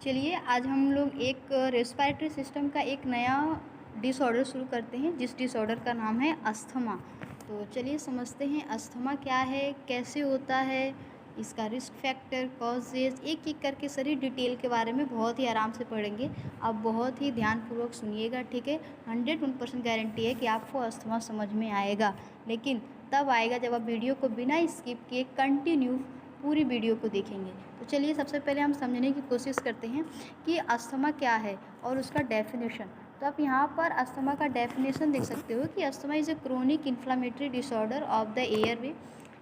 चलिए आज हम लोग एक रेस्पिरेटरी सिस्टम का एक नया डिसऑर्डर शुरू करते हैं, जिस डिसऑर्डर का नाम है अस्थमा। तो चलिए समझते हैं अस्थमा क्या है, कैसे होता है, इसका रिस्क फैक्टर, कॉजेज, एक एक करके सारी डिटेल के बारे में बहुत ही आराम से पढ़ेंगे। आप बहुत ही ध्यानपूर्वक सुनिएगा, ठीक है। 101% गारंटी है कि आपको अस्थमा समझ में आएगा, लेकिन तब आएगा जब आप वीडियो को बिना स्किप किए कंटिन्यू पूरी वीडियो को देखेंगे। तो चलिए सबसे पहले हम समझने की कोशिश करते हैं कि अस्थमा क्या है और उसका डेफिनेशन। तो आप यहाँ पर अस्थमा का डेफिनेशन देख सकते हो कि asthma is a chronic inflammatory disorder of the airway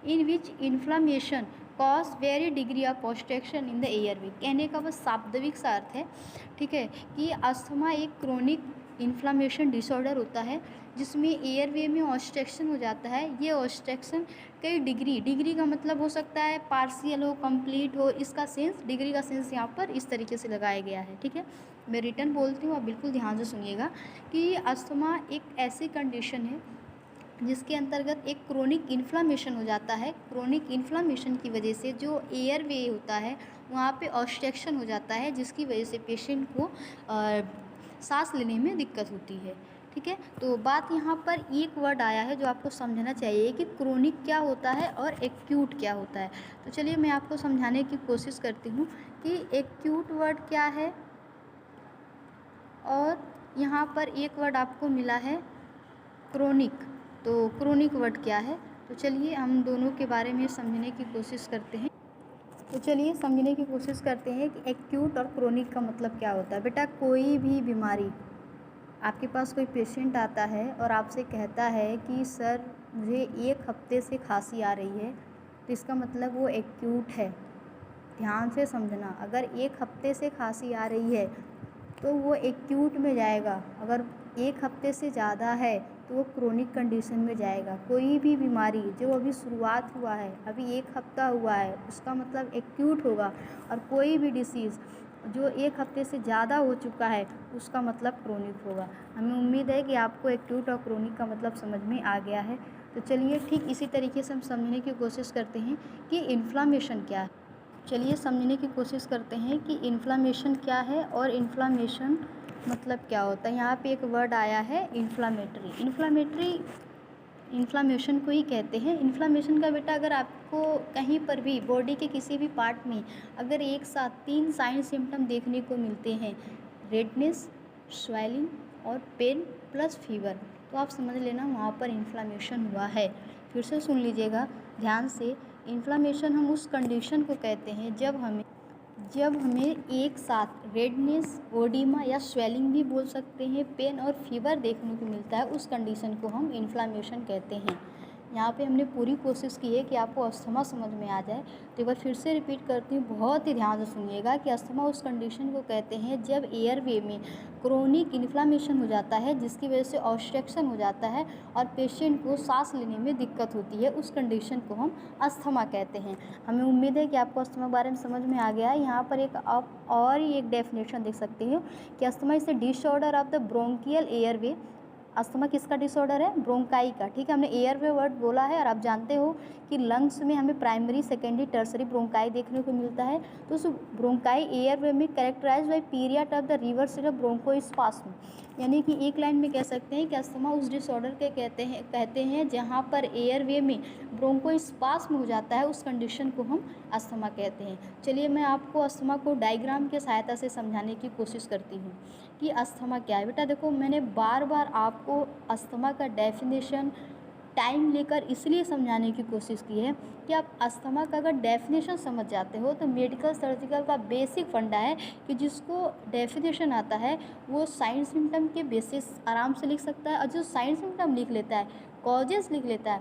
in which inflammation cause very degree of obstruction in the airway. कहने का बस शाब्दिक सा अर्थ है, ठीक है, कि अस्थमा एक क्रोनिक इन्फ्लामेशन डिसऑर्डर होता है जिसमें एयरवे में ऑब्स्ट्रक्शन हो जाता है। ये ऑब्स्ट्रक्शन कई डिग्री का मतलब हो सकता है पार्शियल हो, कंप्लीट हो, इसका सेंस, डिग्री का सेंस यहाँ पर इस तरीके से लगाया गया है, ठीक है। मैं रिटर्न बोलती हूँ, आप बिल्कुल ध्यान से सुनिएगा कि अस्थमा एक ऐसी कंडीशन है जिसके अंतर्गत एक क्रोनिक इन्फ्लामेशन हो जाता है। क्रोनिक इन्फ्लामेशन की वजह से जो एयरवे होता है वहाँ पे ऑब्स्ट्रक्शन हो जाता है, जिसकी वजह से पेशेंट को सांस लेने में दिक्कत होती है, ठीक है। तो बात यहाँ पर एक वर्ड आया है जो आपको समझना चाहिए कि क्रोनिक क्या होता है और एक्यूट क्या होता है। तो चलिए मैं आपको समझाने की कोशिश करती हूँ कि एक्यूट वर्ड क्या है और यहाँ पर एक वर्ड आपको मिला है क्रोनिक। तो क्रोनिक वर्ड क्या है, तो चलिए हम दोनों के बारे में समझने की कोशिश करते हैं। तो चलिए समझने की कोशिश करते हैं कि एक्यूट और क्रोनिक का मतलब क्या होता है। बेटा कोई भी बीमारी, आपके पास कोई पेशेंट आता है और आपसे कहता है कि सर मुझे 1 हफ्ते से खांसी आ रही है, तो इसका मतलब वो एक्यूट है। ध्यान से समझना, अगर 1 हफ्ते से खांसी आ रही है तो वो एक्यूट में जाएगा। अगर 1 हफ्ते से ज़्यादा है तो वो क्रोनिक कंडीशन में जाएगा। कोई भी बीमारी जो अभी शुरुआत हुआ है, अभी 1 हफ्ता हुआ है, उसका मतलब एक्यूट होगा। और कोई भी डिसीज़ जो 1 हफ्ते से ज़्यादा हो चुका है उसका मतलब क्रोनिक होगा। हमें उम्मीद है कि आपको एक्यूट और क्रोनिक का मतलब समझ में आ गया है। तो चलिए ठीक इसी तरीके से हम समझने की कोशिश करते हैं कि इन्फ्लामेशन क्या है। चलिए समझने की कोशिश करते हैं कि इन्फ्लामेशन क्या है और इन्फ्लामेशन मतलब क्या होता है। यहाँ पे एक वर्ड आया है इन्फ्लामेटरी। इन्फ्लामेशन को ही कहते हैं। इन्फ्लामेशन का बेटा अगर आपको कहीं पर भी बॉडी के किसी भी पार्ट में अगर एक साथ 3 साइन सिम्टम देखने को मिलते हैं, रेडनेस, स्वेलिंग और पेन प्लस फीवर, तो आप समझ लेना वहाँ पर इन्फ्लामेशन हुआ है। फिर से सुन लीजिएगा ध्यान से। इन्फ्लामेशन हम उस कंडीशन को कहते हैं जब हमें एक साथ रेडनेस, ओडिमा या स्वेलिंग भी बोल सकते हैं, पेन और फीवर देखने को मिलता है, उस कंडीशन को हम इन्फ्लामेशन कहते हैं। यहाँ पे हमने पूरी कोशिश की है कि आपको अस्थमा समझ में आ जाए। तो एक बार फिर से रिपीट करती हूँ, बहुत ही ध्यान से सुनिएगा कि अस्थमा उस कंडीशन को कहते हैं जब एयरवे में क्रोनिक इन्फ्लामेशन हो जाता है, जिसकी वजह से ऑब्स्ट्रक्शन हो जाता है और पेशेंट को सांस लेने में दिक्कत होती है। उस कंडीशन को हम अस्थमा कहते हैं। हमें उम्मीद है कि आपको अस्थमा के बारे में समझ में आ गया है। यहाँ पर एक आप और ही एक डेफिनेशन देख सकते हो कि asthma is a disorder of the bronchial airway. Asthma किसका डिसऑर्डर है? ब्रोंकाई का, ठीक है। हमने एयरवे वर्ड बोला है और आप जानते हो कि लंग्स में हमें प्राइमरी, सेकेंडरी, टर्सरी ब्रोंकाई देखने को मिलता है। तो उस ब्रोंकाई एयरवे में characterize by period of the reversal of bronchospasm, यानी कि एक लाइन में कह सकते हैं कि अस्थमा उस डिसऑर्डर के कहते हैं जहाँ पर एयरवे में ब्रोंकोस्पास्म हो जाता है, उस कंडीशन को हम अस्थमा कहते हैं। चलिए मैं आपको अस्थमा को डायग्राम की सहायता से समझाने की कोशिश करती हूँ कि अस्थमा क्या है। बेटा देखो, मैंने बार बार आपको अस्थमा का डेफिनेशन टाइम लेकर इसलिए समझाने की कोशिश की है कि आप अस्थमा का अगर डेफिनेशन समझ जाते हो तो मेडिकल सर्जिकल का बेसिक फंडा है कि जिसको डेफिनेशन आता है वो साइन सिम्टम के बेसिस आराम से लिख सकता है, और जो साइन सिम्टम लिख लेता है, कॉजेस लिख लेता है,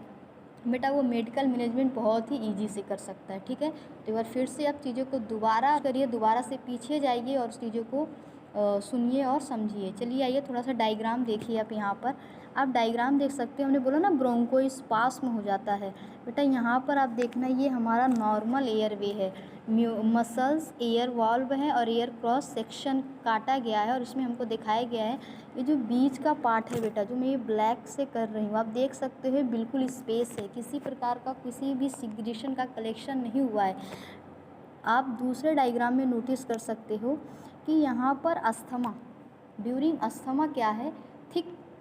बेटा वो मेडिकल मैनेजमेंट बहुत ही इजी से कर सकता है, ठीक है। तो एक बार फिर से आप चीज़ों को दोबारा करिए, दोबारा से पीछे जाइए और चीज़ों को सुनिए और समझिए। चलिए आइए थोड़ा सा डायग्राम देखिए। आप यहाँ पर आप डायग्राम देख सकते हो। हमने बोला ना ब्रोंकोस्पास्म हो जाता है। बेटा यहाँ पर आप देखना, ये हमारा नॉर्मल एयरवे है, मसल्स, एयर वाल्व है और एयर क्रॉस सेक्शन काटा गया है और इसमें हमको दिखाया गया है ये जो बीच का पार्ट है बेटा, जो मैं ये ब्लैक से कर रही हूँ, आप देख सकते हो बिल्कुल स्पेस है, किसी प्रकार का किसी भी सिग्रेशन का कलेक्शन नहीं हुआ है। आप दूसरे डायग्राम में नोटिस कर सकते हो कि यहाँ पर अस्थमा, ड्यूरिंग अस्थमा क्या है,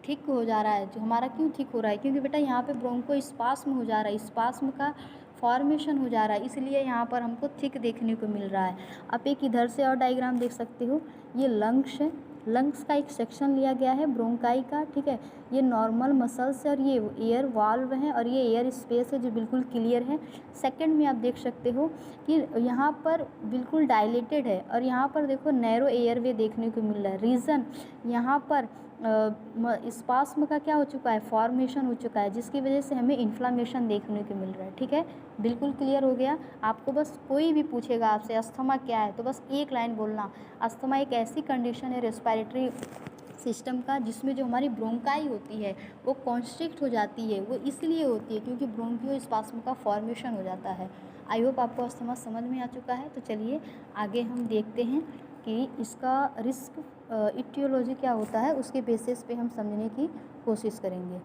थिक हो जा रहा है। जो हमारा क्यों थिक हो रहा है, क्योंकि बेटा यहाँ पे ब्रोंको स्पास्म हो जा रहा है, स्पास्म का फॉर्मेशन हो जा रहा है, इसलिए यहाँ पर हमको थिक देखने को मिल रहा है। आप एक इधर से और डायग्राम देख सकते हो, ये लंग्स है, लंग्स का एक सेक्शन लिया गया है ब्रोंकाई का, ठीक है। ये नॉर्मल मसल्स है और ये एयर वाल्व है और ये एयर स्पेस है जो बिल्कुल क्लियर है। सेकंड में आप देख सकते हो कि यहाँ पर बिल्कुल डायलेटेड है और यहाँ पर देखो नैरो एयरवे देखने को मिल रहा है। रीज़न यहाँ पर स्पास्म का क्या हो चुका है, फॉर्मेशन हो चुका है, जिसकी वजह से हमें इन्फ्लामेशन देखने को मिल रहा है, ठीक है। बिल्कुल क्लियर हो गया। आपको बस कोई भी पूछेगा आपसे अस्थमा क्या है तो बस एक लाइन बोलना, अस्थमा एक ऐसी कंडीशन है रेस्पिरेटरी सिस्टम का जिसमें जो हमारी ब्रोंकाई होती है वो कॉन्स्ट्रिक्ट हो जाती है। वो इसलिए होती है क्योंकि ब्रोंकियो स्पास्म का फॉर्मेशन हो जाता है। आई होप आपको अस्थमा समझ में आ चुका है। तो चलिए आगे हम देखते हैं कि इसका रिस्क इटियोलॉजी क्या होता है, उसके बेसिस पे हम समझने की कोशिश करेंगे।